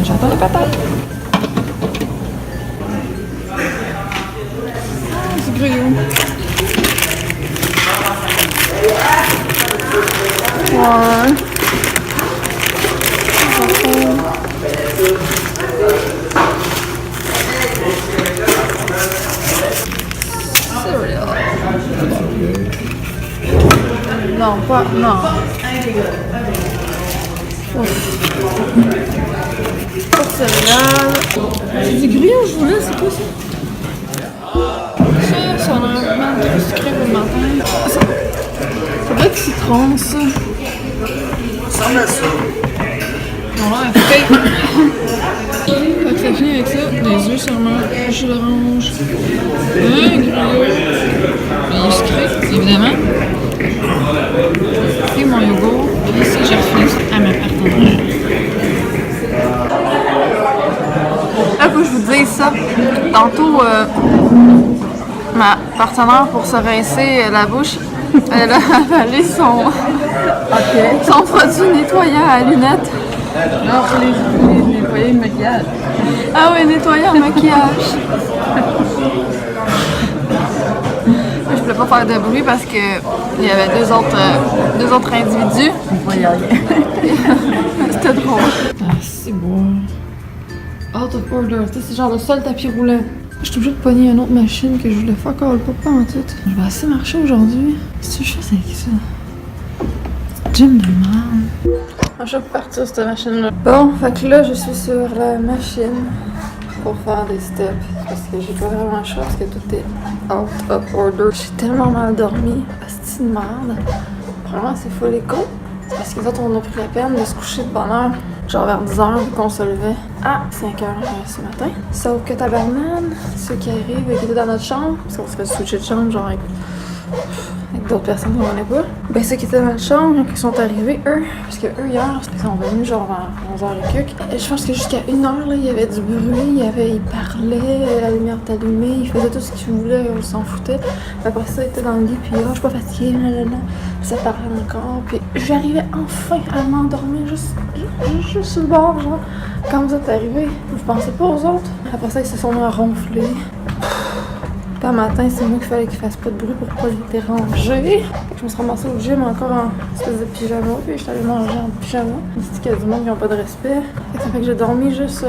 j'attends les patates. C'est gruyot. Ouais. Non, pas. Non. Pas de céréales. C'est du gruyot, je voulais, c'est quoi ça? Ça a l'air vraiment trop sucré pour le matin. Ça doit être citron, ça. Ça ressemble à ça. On a un fake. Fait que ça finit avec ça, des œufs sûrement, jus d'orange, un gruyot, il est sucré, évidemment, et mon yogourt, et ici j'ai refait ça à ma partenaire. Là, faut que je vous dise ça. Tantôt, ma partenaire, pour se rincer la bouche, elle a avalé son produit nettoyant à lunettes. Non, pour les nettoyer le maquillage. Ah oui, nettoyant le maquillage. Je voulais pas faire de bruit parce que il y avait deux autres individus. On voyait rien. C'était drôle. Ah, c'est beau. Out of order. Tu sais, c'est genre le seul tapis roulant. Je suis obligée de pogner une autre machine que je voulais fuck all pas en tout. Je vais assez marcher aujourd'hui. Qu'est-ce que je fais avec ça? Gym de merde. Je vais partir cette machine-là. Bon, fait que là, je suis sur la machine pour faire des steps. Parce que j'ai pas vraiment le choix parce que tout est out of order. J'ai tellement mal dormi. Asti de merde. Vraiment, c'est full écho. C'est parce que les autres, on a pris la peine de se coucher de bonne heure. Genre vers 10h, vu qu'on se levait à 5h ce matin. Sauf que tabarnak, ceux qui arrivent et qui étaient dans notre chambre, parce qu'on se fait switcher de chambre, genre avec d'autres personnes qu'on connaît pas. Ben ceux qui étaient dans notre chambre, quand ils sont arrivés, eux, parce que eux hier, ils sont venus genre vers 11h et quelques. Et je pense que jusqu'à 1h, là, il y avait du bruit, ils parlaient, la lumière était allumée, ils faisaient tout ce qu'ils voulaient, on s'en foutait. Après ça, ils étaient dans le lit, puis je suis pas fatiguée, nanana. Puis ça parlait encore, puis j'arrivais enfin à m'endormir juste sur le bord, genre. Quand vous êtes arrivés, vous pensez pas aux autres. Après ça, ils se sont mis à ronfler. Puis un matin, c'est moi qu'il fallait qu'ils fassent pas de bruit pour pas les déranger. Je me suis ramassée au gym encore en espèce de pyjama, puis j'étais allée manger en pyjama. Je me suis dit qu'il y a du monde qui n'ont pas de respect. Ça fait que j'ai dormi juste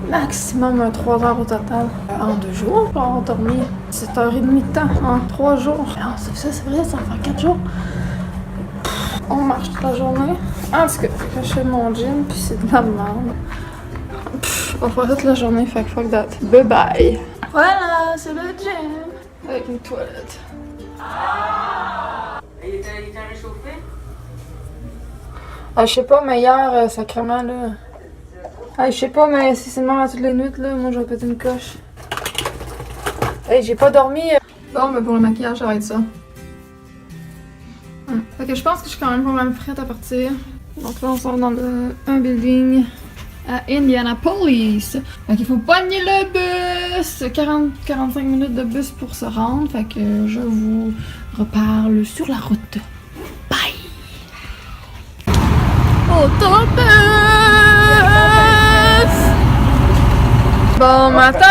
maximum 3 heures au total. En 2 jours, j'ai dormi 7h30 de temps en 3 jours. Ah, c'est vrai, ça va faire 4 jours. On marche toute la journée. En tout cas, je fais mon gym, puis c'est de la merde. On va faire toute la journée, fait que fuck that. Bye bye! Voilà, c'est le gym! Avec une toilette. Il était réchauffé? Ah, je sais pas, mais hier, sacrément, là. Ah, je sais pas, mais si c'est le même à toutes les nuits, là, moi, je vais péter une coche. Hey, j'ai pas dormi. Bon, mais pour le maquillage, ça va être ça. Fait que je pense que je suis quand même pas mal prête à partir. Donc là, on sort dans un building à Indianapolis. Fait qu'il faut pogner le bus! 40-45 minutes de bus pour se rendre. Fait que je vous reparle sur la route. Bye! Autobus! Bon matin!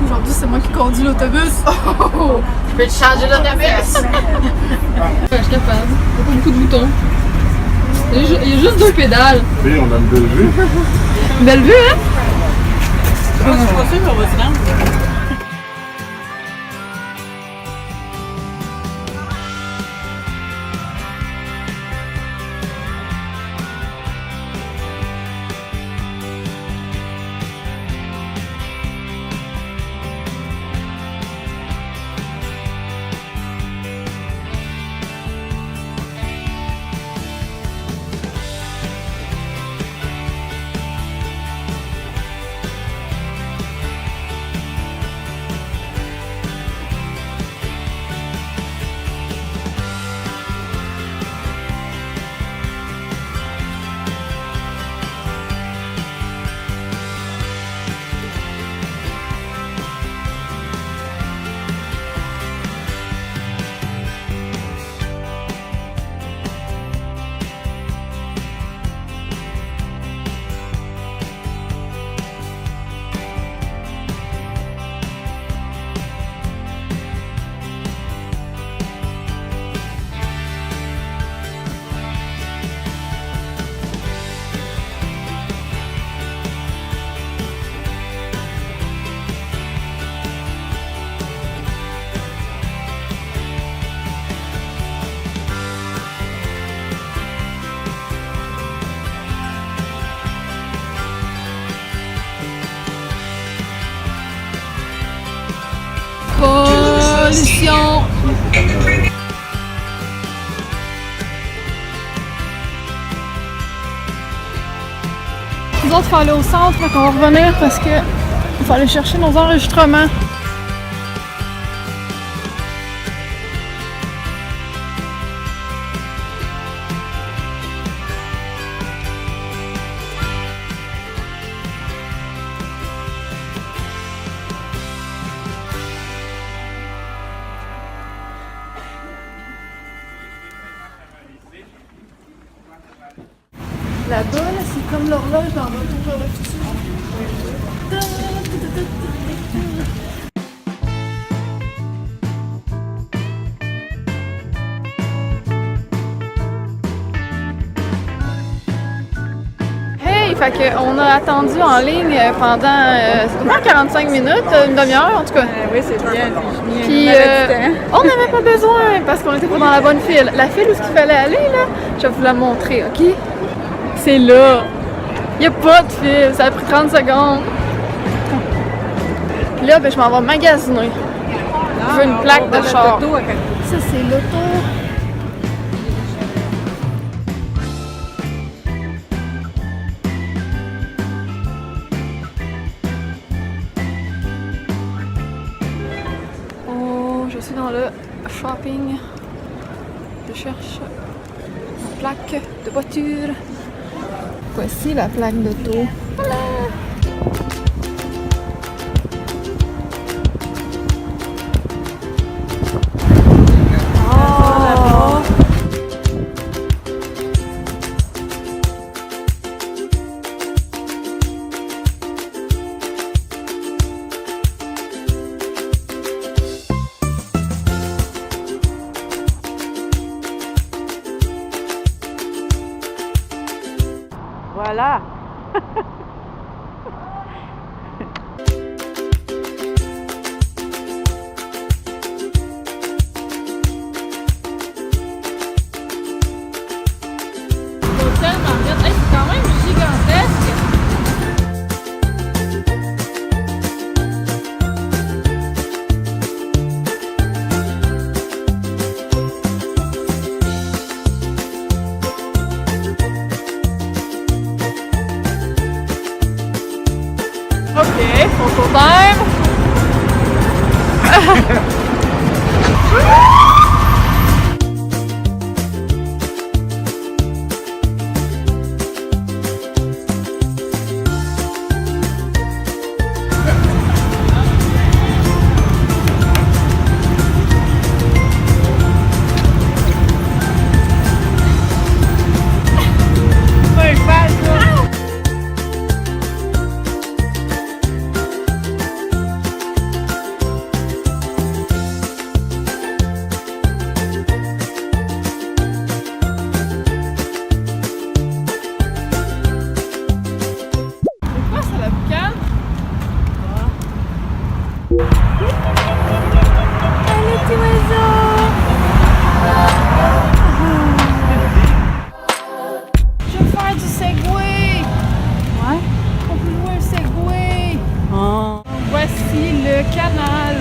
Aujourd'hui, c'est moi qui conduis l'autobus. Oh! Je peux te changer l'autobus? Je suis capable. Il n'y a pas beaucoup de boutons. Il y a juste 2 pédales. Oui, on a une belle vue. Belle vue, hein? Je suis pas sûre qu'on va se rendre. pollution. Nous autres, il faut aller au centre, donc on va revenir parce que il faut aller chercher nos enregistrements. Là-bas, là, c'est comme l'horloge dans Retour vers le futur. Hey, fait qu'on a attendu en ligne pendant c'est 45 minutes, une demi-heure en tout cas. Oui, c'est bien. Puis on n'avait pas besoin parce qu'on était pas dans la bonne file. La file où il fallait aller, là, je vais vous la montrer, ok? C'est là. Il n'y a pas de fil, ça a pris 30 secondes. Puis là, ben, je m'en vais magasiner. Je veux une plaque de char. Ça, c'est l'auto. Oh, je suis dans le shopping. Je cherche une plaque de voiture. Voici la plaque d'auto. Voilà! Oh! Voilà. L'hôtel Marriott, hey, c'est quand même gigantesque. Ok, photo time. Canal.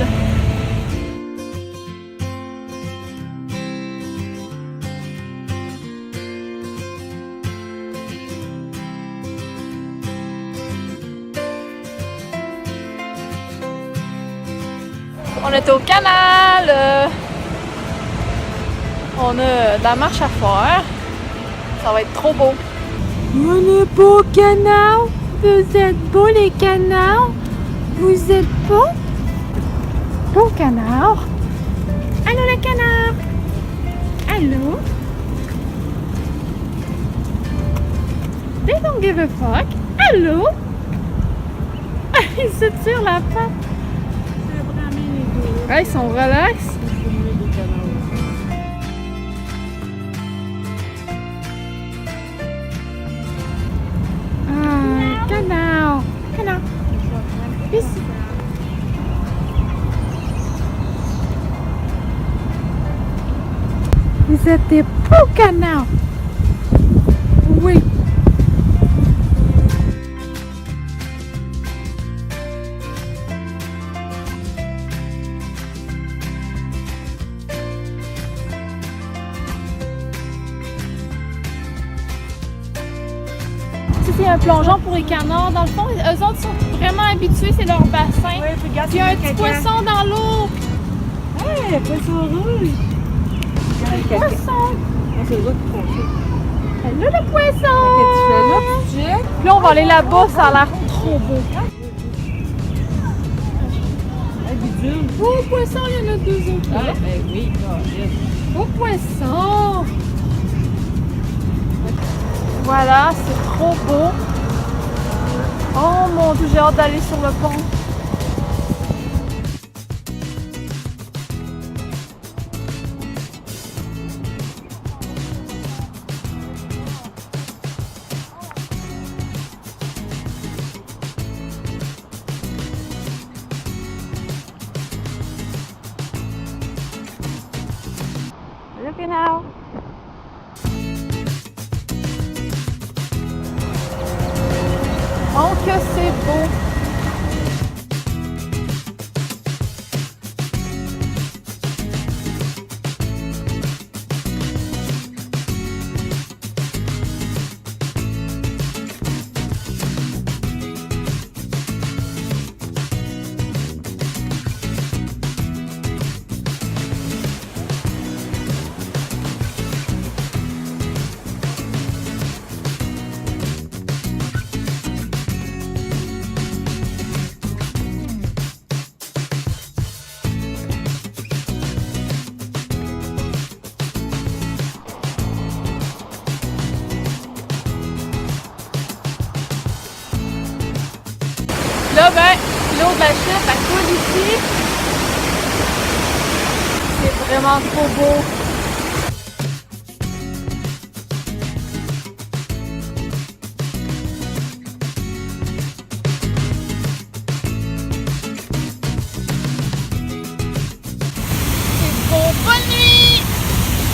On est au canal. On a de la marche à faire. Ça va être trop beau. On est beau canard. Vous êtes beaux les canards. Vous êtes beaux. Beau canard. Allô les canards. Allô. They don't give a fuck. Allô. Ils se tirent la patte. Ah, ils sont relax. Ah, canard. Canard. Ici. Vous êtes des beaux canards. Oui. un plongeon pour les canards. Dans le fond, eux autres sont vraiment habitués, c'est leur bassin. Ouais, puis regarde, Puis il y a un petit poisson dans l'eau. Ouais, le poisson rouge. Regarde le caca. Poisson. Ah, c'est eux autres qui font ça. Là, le poisson! Qu'est-ce que tu fais là, tu jettes? Puis là, on va aller là-bas, ça a l'air trop beau. Ah, bidule. Oh, poisson, il y en a 2 autres. Ah, ben oui, Oh, poisson! Voilà, c'est trop beau. Oh mon Dieu, j'ai hâte d'aller sur le pont. Look at now. Oh, que c'est beau! Là, ben, l'eau de la chute, elle coule ici. C'est vraiment trop beau. C'est beau. Bonne nuit!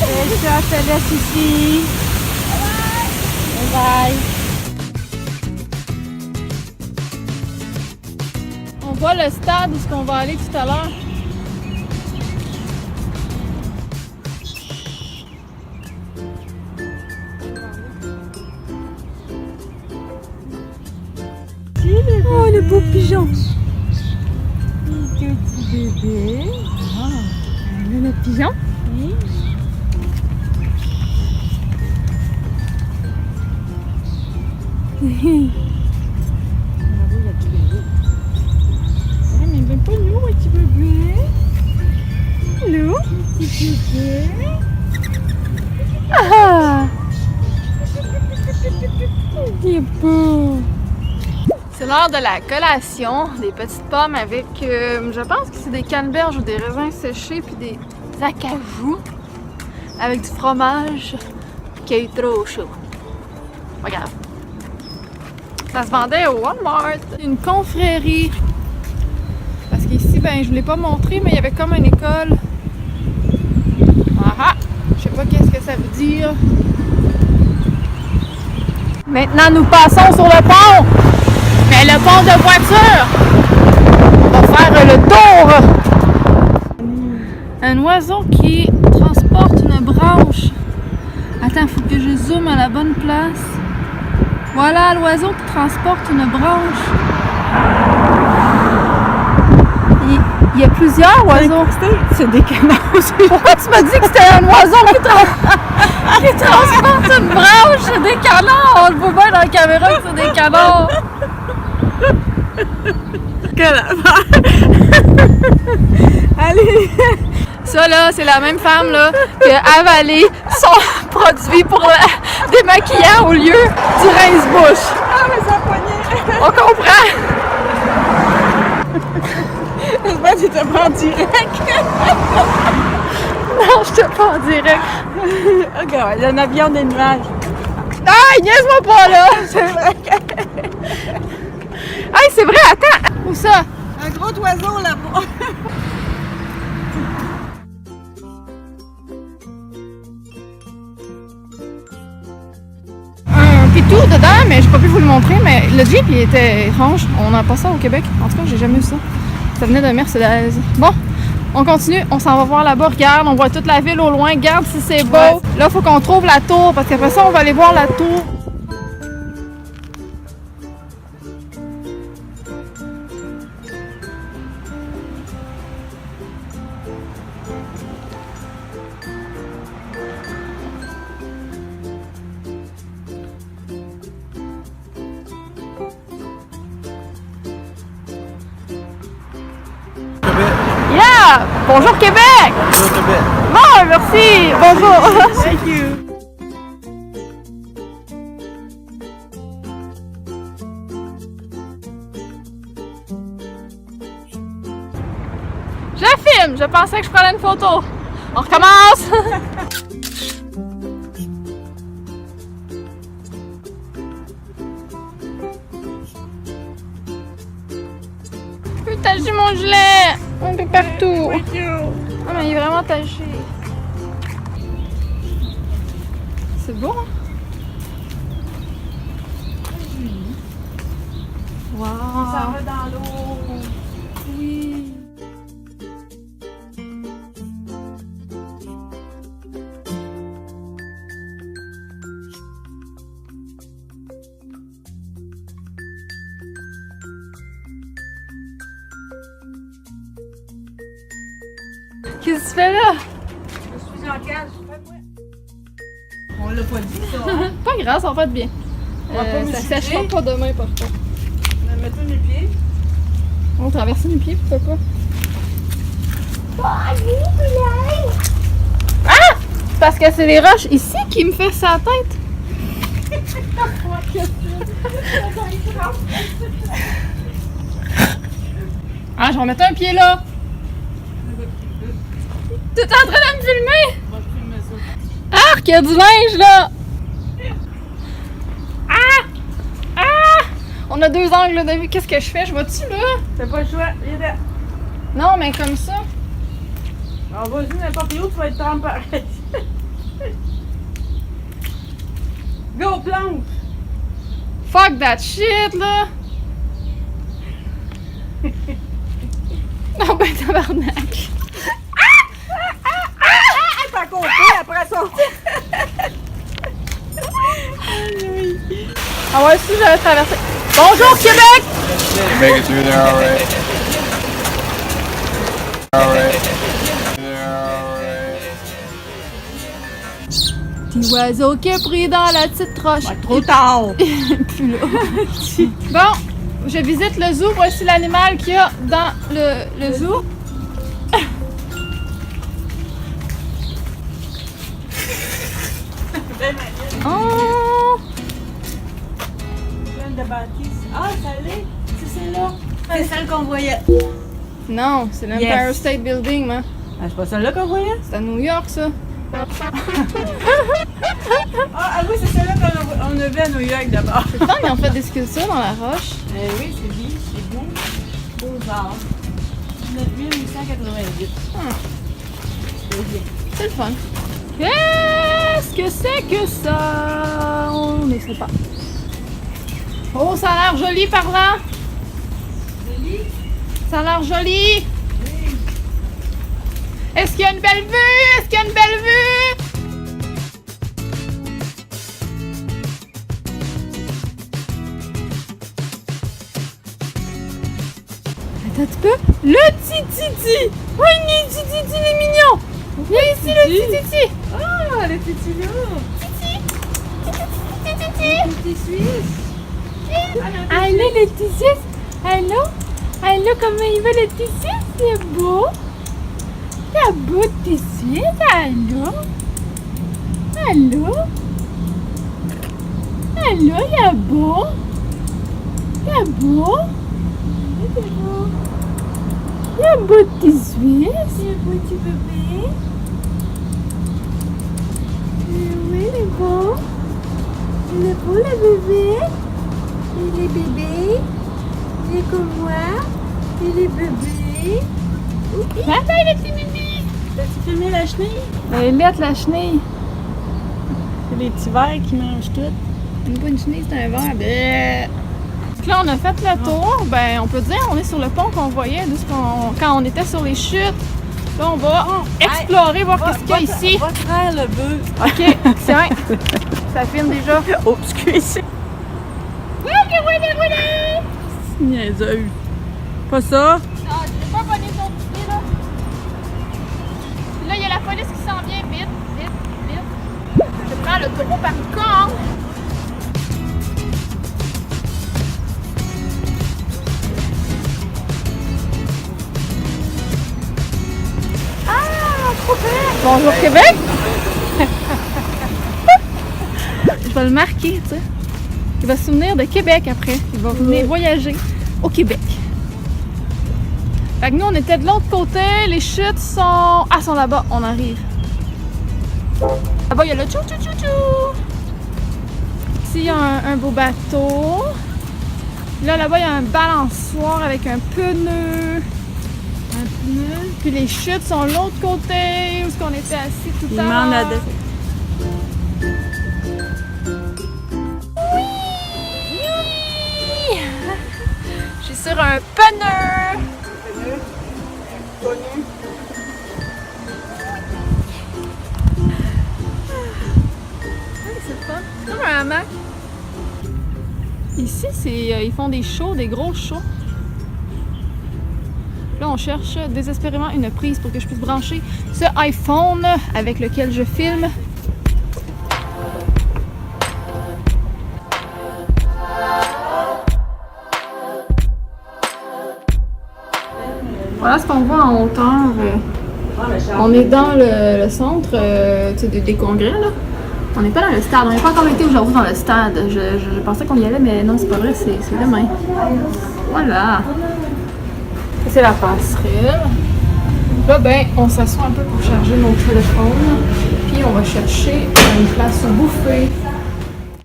Et ça, je te laisse ici. Bye bye. On voit le stade où on va aller tout à l'heure. Oh, le beau pigeon. Le petit bébé. Ah, le pigeon. Oui. Ouais, mais il veut pas nous, un petit bébé. Allô? Petit bébé. Ah! Il est beau. C'est l'heure de la collation, des petites pommes avec, je pense que c'est des canneberges ou des raisins séchés, puis des acajou avec du fromage qui a eu trop chaud. Regarde. Ça se vendait au Walmart. Une confrérie. Parce qu'ici, ben, je vous l'ai pas montré, mais il y avait comme une école. Ah ah! Je sais pas qu'est-ce que ça veut dire. Maintenant, nous passons sur le pont. Mais le pont de voiture. On va faire le tour. Un oiseau qui transporte une branche. Attends, il faut que je zoome à la bonne place. Voilà l'oiseau qui transporte une branche. Il y a plusieurs oiseaux. C'est des canards aussi. Pourquoi tu m'as dit que c'était un oiseau qui transporte une branche? C'est des canards! On le voit bien dans la caméra que c'est des canards! Allez! Ça là, c'est la même femme là qui a avalé son produit pour démaquillant au lieu du rince-bouche. Ah, mais ça poignait! On comprend! J'espère que tu te prends direct. Non, je te pas en direct. Regarde, il y a un avion des nuages. Ah, niaise-moi pas là! C'est vrai. Hey, c'est vrai, attends! Où ça? Un gros oiseau là-bas. Un pitou dedans, mais j'ai pas pu vous le montrer, mais le Jeep il était étrange. On n'a pas ça au Québec. En tout cas, j'ai jamais vu ça. Ça venait d'un Mercedes. Bon, on continue, on s'en va voir là-bas. Regarde, on voit toute la ville au loin. Regarde si c'est beau. Ouais. Là, il faut qu'on trouve la tour, parce qu'après ça, on va aller voir la tour. Ah! Bonjour Québec! Bonjour Québec. Bon, merci! Bonjour! Thank you. Je filme! Je pensais que je prenais une photo. On recommence! Taché mon gilet! Un peu partout! Thank you. Ah, mais il est vraiment taché. C'est beau, hein? Wow! Ça va dans l'eau. Oui! Qu'est-ce que tu fais là? Je suis en cage. On l'a pas dit, ça. Hein? Pas grave, ça va être bien. On va pas nous Ça souffler. sèchera pas demain, par contre. On va mettre mes pieds. On va traverser mes pieds, pourquoi pas? Ah! C'est parce que c'est les roches ici qui me fait sa tête. Ah, je vais mettre un pied là. Tu es en train de me filmer? Moi, je filme ça. Arc, il y a du linge là! Ah! Ah! On a deux angles de vue. Qu'est-ce que je fais? Je vais-tu là? T'as pas le choix. Viens là. Non, mais comme ça. On va juste n'importe où, tu vas être trempé pareil. Go, planche! Fuck that shit là! Non, ben tabarnak! T'as compris après ça? Ah ouais, si j'avais traversé. Bonjour Québec! Make it through there alright. Alright. Petit oiseau qui est pris dans la petite roche. Trop tard! Plus là. Bon, je visite le zoo. Voici l'animal qu'il y a dans le zoo. Oh! Plein de bâtisses. Ah, ça l'est? C'est celle-là? C'est celle qu'on voyait. Non, c'est l'Empire Yes. State Building, man. Ah, c'est pas celle-là qu'on voyait? C'est à New York, ça. Ah oui, c'est celle-là qu'on a vu à New York d'abord. C'est le temps qu'ils ont fait des sculptures dans la roche. Oui, c'est bien, c'est beau. Beaux-arts. 9888. C'est bien. C'est le fun. Qu'est-ce que c'est que ça? On ne sait pas. Oh, ça a l'air joli par là. Joli? Ça a l'air joli. Est-ce qu'il y a une belle vue? Est-ce qu'il y a une belle vue? Attends un petit peu. Le tititi! Oui, le tititi, il est mignon! Viens ici, le tititi! Ah, le petit là! Tititi! Petit Suisse! Allô, le tititi! Allô? Allô, comment il va, le tititi? C'est beau! C'est beau, le tititi! Allô? Allô? Allô, il est beau? Il est beau? Il est beau, petit Suisse! C'est un petit bébé! Oui, il est beau. Il est beau, le bébé. Il est bébé. Il est comme moi. Il est bébé. Bye bye, le petit bébé. T'as-tu filmé la chenille? Elle est laite, la chenille. C'est les petits vers qui mangent tout. Une bonne chenille, c'est un verre. Bleh. Donc là, on a fait le tour. Ben, on peut dire on est sur le pont qu'on voyait quand on était sur les chutes. Là, on va explorer, voir qu'est-ce qu'il y a ici. Va faire le bœuf. OK, tiens. Ça filme déjà. Oh, excusez. Roulez! Niaiseuse. Pas ça? Non, j'ai pas pogné ton pied, là. Puis là, il y a la police qui s'en vient. Vite. Je prends le taureau par le corps. Bonjour Québec! Je vais le marquer, tu sais. Il va se souvenir de Québec après. Il va venir voyager au Québec. Fait que nous, on était de l'autre côté. Les chutes sont... Ah, sont là-bas. On arrive. Là-bas, il y a le tchou-tchou-tchou-tchou. Ici, il y a un beau bateau. Là, là-bas, il y a un balançoire avec un pneu. Puis les chutes sont de l'autre côté, où est-ce qu'on était assis tout à l'heure. Oui! Je suis sur un pneu. C'est fun. C'est comme un hamac. Ici, ils font des shows, des gros shows. Là, on cherche désespérément une prise pour que je puisse brancher ce iPhone avec lequel je filme. Voilà ce qu'on voit en hauteur. On est dans le centre des congrès, là. On n'est pas dans le stade. On n'est pas encore été aujourd'hui dans le stade. Je pensais qu'on y allait, mais non, c'est pas vrai, c'est demain. Voilà. C'est la passerelle. Là, ben, on s'assoit un peu pour charger nos téléphones. Puis on va chercher une place au buffet.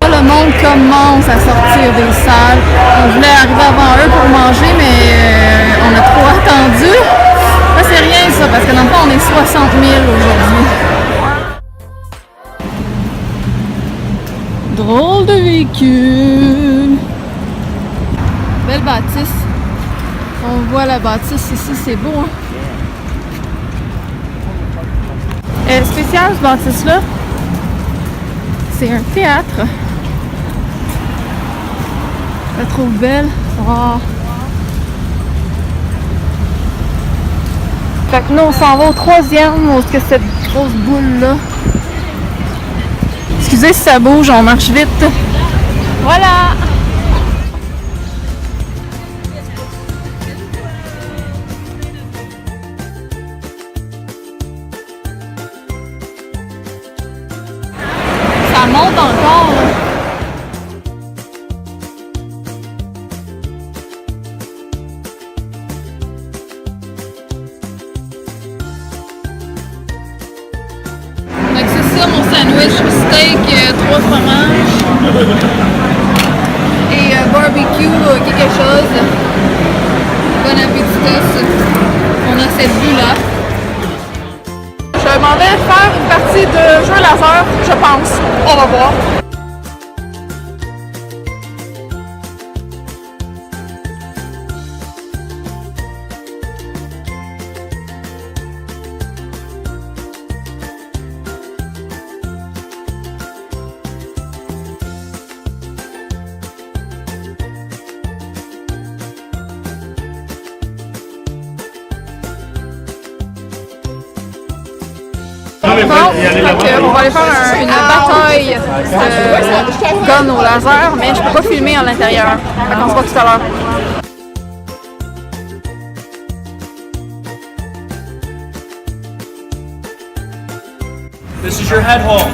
Là, le monde commence à sortir des salles. On voulait arriver avant eux pour manger, mais on a trop attendu. Là, c'est rien ça, parce que dans le fond, on est 60 000 aujourd'hui. Drôle de véhicule. Belle bâtisse. On voit la bâtisse ici, c'est beau, hein? Spécial, ce bâtisse-là, c'est un théâtre. Je la trouve belle. Wow. Fait que nous, on s'en va au 3e, où est-ce que cette grosse boule-là? Excusez si ça bouge, on marche vite. Voilà! Ça monte encore. Donc c'est ça mon sandwich, steak, 3 fromages et barbecue quelque chose. Bon appétit. On a cette vue là. Je m'en vais faire une partie de jeu laser, je pense. On va voir. Bon, on va aller faire une bataille de gun au laser, mais je peux pas filmer à l'intérieur. Fait qu'on se voit tout à l'heure. This is your head hole.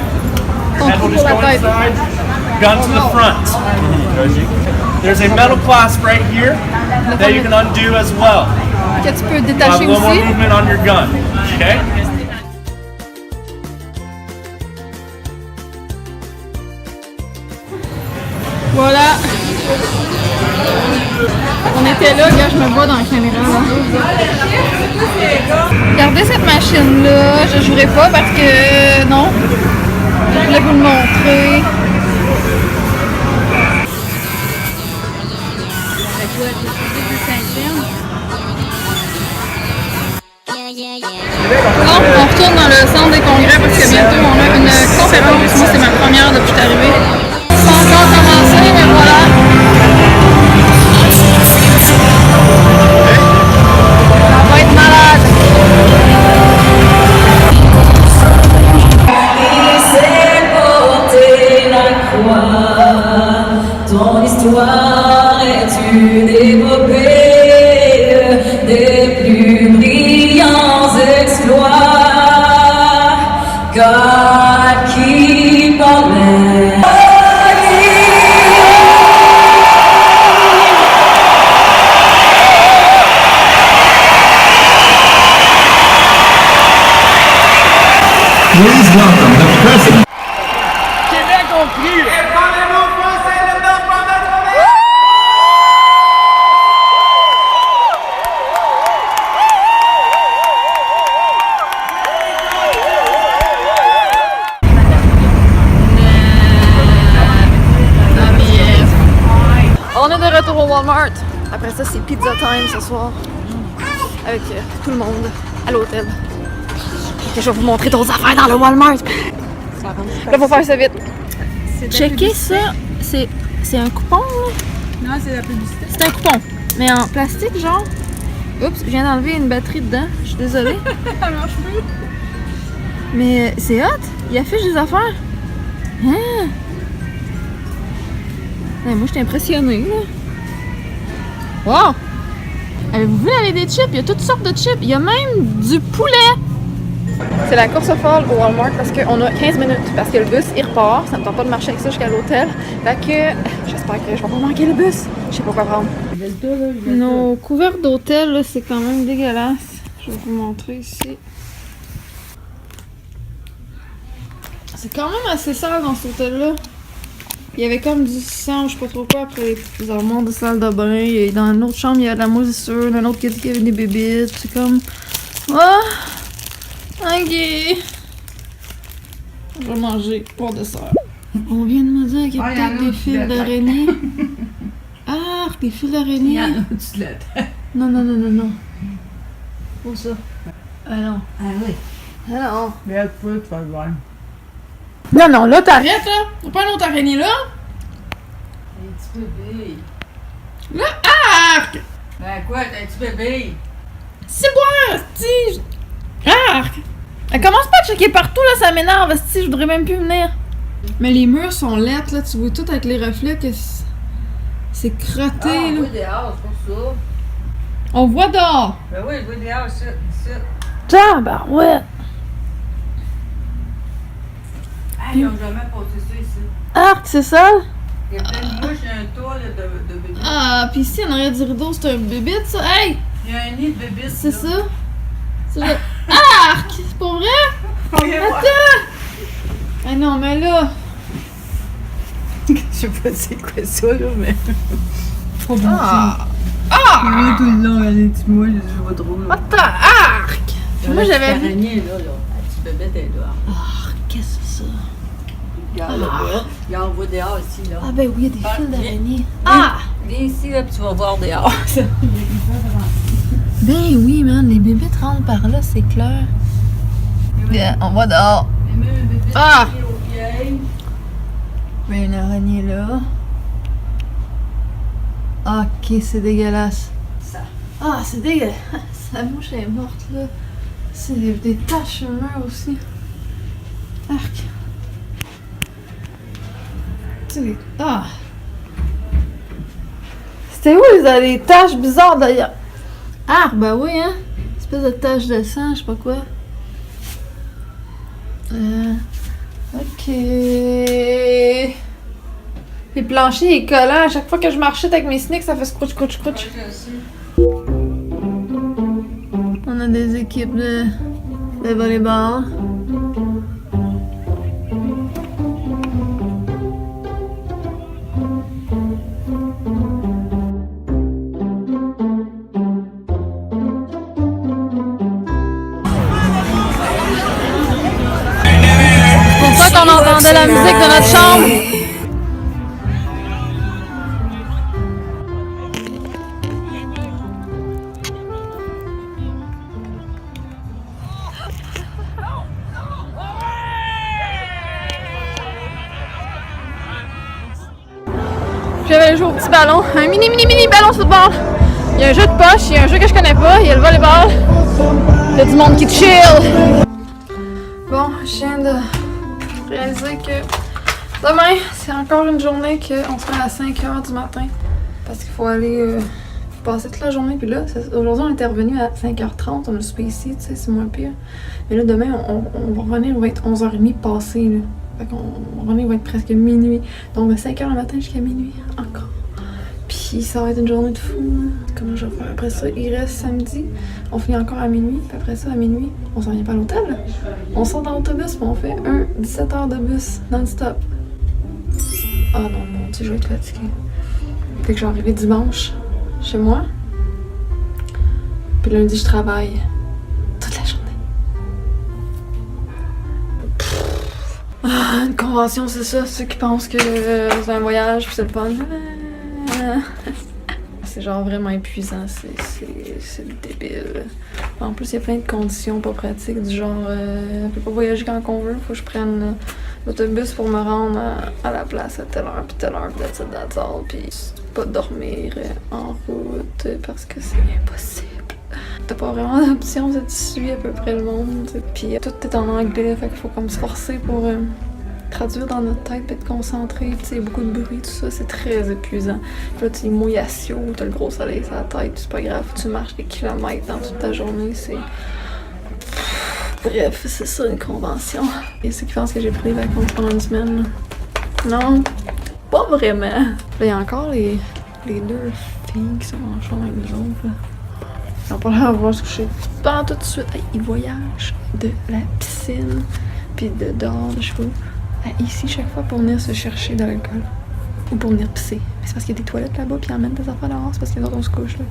Head hole just go inside, gun to the front. There's a metal clasp right here that you can undo as well. Que tu peux Have a détacher little more aussi. movement on your gun. Okay? Voilà. On était là, gars, je me vois dans la caméra. Là. Regardez cette machine-là. Je jouerai pas parce que non. Je voulais vous le montrer. Bon, on retourne dans le centre des congrès parce que bientôt on a une conférence. Moi, c'est ma première depuis que je suis arrivée. C'est pas encore commencé, mais voilà. Ça va être malade. Ton histoire est une épopée des plus brillants exploits. Please welcome the president. Québec ont pris! On est de retour au Walmart. Après ça, c'est pizza time ce soir. Avec tout le monde à l'hôtel. Je vais vous montrer d'autres affaires dans le Walmart. Là, faut faire ça vite. Checkez ça. C'est un coupon, là? Non, c'est la publicité. C'est un coupon. Mais en plastique, genre. Oups, je viens d'enlever une batterie dedans. Je suis désolée. Ça marche plus. Mais c'est hot. Il affiche des affaires. Hein? Ouais, moi, je suis impressionnée, là. Wow! Avez-vous vu la des chips? Il y a toutes sortes de chips. Il y a même du poulet. C'est la course folle au Walmart parce qu'on a 15 minutes. Parce que le bus, il repart. Ça me tente pas de marcher avec ça jusqu'à l'hôtel. Fait que j'espère que je vais pas manquer le bus. Je sais pas quoi prendre. Nos couverts d'hôtel, là, c'est quand même dégueulasse. Je vais vous montrer ici. C'est quand même assez sale dans cet hôtel-là. Il y avait comme du sang, je sais pas trop quoi, après les armoires de salle de bain. Et dans une autre chambre, il y a de la moisissure. Dans une autre qui dit qu'il y avait des bébites. C'est comme... Ah! Ok. Je vais manger pour dessert. On vient de me dire qu'il y a peut-être des fils d'araignée. Ah, des fils d'araignée. Non, non, non, non, non. Où ça? Ah non. Ah oui. Ah non. Mais à toi, tu vas le voir. Non, non, là, t'arrêtes, là. Y'a pas une autre araignée, là. Un petit bébé. Là, arc! Ben quoi, t'as un petit bébé? C'est bon, sti! Arc! Elle commence pas à checker partout, là, ça m'énerve, sti, je voudrais même plus venir. Mais les murs sont lettres, là, tu vois tout avec les reflets que c'est crotté, Ah, on là. voit dehors, c'est pour ça. On voit dehors. Ben oui, je vois dehors, ça. Tabarouette! Ah, ils n'ont jamais passé ça ici. Arc, c'est ça? Il y a plein de mouches, il y a un toit là, de bébés. Ah, pis ici, en arrière du rideau, c'est un bébite, ça. Hey! Il y a un nid de bébés. C'est ça? C'est vrai. Arc! C'est pas vrai? Attends! Ah non, mais là... Je sais pas c'est quoi ça, là, mais. Trop bon. Ah! Il est tout le long, il y a des petits mouches, je vois trop. Là. Attends, arc! Moi, j'avais vu... araignée, là. La petite bébête, elle est là. Arc, qu'est-ce que c'est ça? Regarde, là. Regarde, on voit dehors ici, là. Ah ben oui, il y a des fils viens. d'araignée. Ah! Viens ici, là, puis tu vas voir dehors. Ben oui, man, les bébés rentrent par là, c'est clair. Bien, on va dehors. Ah! Ben une araignée là. Ok, c'est dégueulasse. Ah, c'est dégueulasse. Sa mouche est morte là. C'est des taches sur le mur aussi. Arc. C'est des... Ah! C'était où les taches bizarres d'ailleurs? Ah, ben oui, hein? Espèce de tache de sang, je sais pas quoi. Ok. Le plancher est collant. À chaque fois que je marchais avec mes sneaks, ça fait scrooch, scrooch, scrooch. On a des équipes de volleyball. C'est pour ça qu'on entendait la musique de notre chambre. J'avais joué au petit ballon, un mini ballon de football. Il y a un jeu de poche, il y a un jeu que je connais pas, il y a le volleyball. Il y a du monde qui chill. Bon, je viens de réaliser que demain, c'est encore une journée qu'on sera à 5h du matin. Parce qu'il faut aller passer toute la journée. Puis là, aujourd'hui, on était revenu à 5h30. On a soupé ici, tu sais, c'est moins pire. Mais là, demain, on va revenir, on va être 11h30 passé, là. Fait qu'on va revenir, on va être presque minuit. Donc, de 5h le matin jusqu'à minuit, encore. Puis, Puis ça va être une journée de fou. Là. Comment je vais faire après ça? Il reste samedi. On finit encore à minuit. Puis après ça, à minuit, on s'en vient pas à l'hôtel. On sort dans l'autobus, puis on fait 17 heures de bus non-stop. Ah non, mon Dieu, je vais être fatiguée. Fait que je vais arriver dimanche chez moi. Puis lundi, je travaille toute la journée. Ah, une convention, c'est ça. Ceux qui pensent que c'est un voyage, puis c'est le fun. C'est genre vraiment épuisant, c'est débile. En plus, il y a plein de conditions pas pratiques, du genre, on peut pas voyager quand on veut, faut que je prenne l'autobus pour me rendre à la place à telle heure, puis that's all, puis pas dormir en route parce que c'est impossible. T'as pas vraiment d'option, tu suis à peu près le monde, puis tout est en anglais, fait qu'il faut comme se forcer pour traduire dans notre tête, puis être concentré, puis il y a beaucoup de bruit, tout ça, c'est très épuisant. Puis là, tu mouilles à Sio, t'as le gros soleil sur la tête, c'est pas grave, tu marches des kilomètres dans toute ta journée, c'est... Bref, c'est ça une convention. Et ceux qui pensent que j'ai pris des vacances pendant une semaine, non, pas vraiment. Là, il y a encore les deux filles qui sont en chambre avec nous autres, là. Ils ont pas l'air de vouloir se coucher pas tout de suite. Hey, ils voyagent de la piscine, puis de dehors, de je sais pas où, à ici chaque fois pour venir se chercher de l'alcool. Ou pour venir pisser. Mais c'est parce qu'il y a des toilettes là-bas, puis ils emmènent des affaires dehors, c'est parce que les autres on se couche là.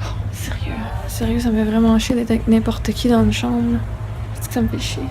Oh, sérieux, ça me fait vraiment chier d'être avec n'importe qui dans une chambre. C'est que ça me fait chier.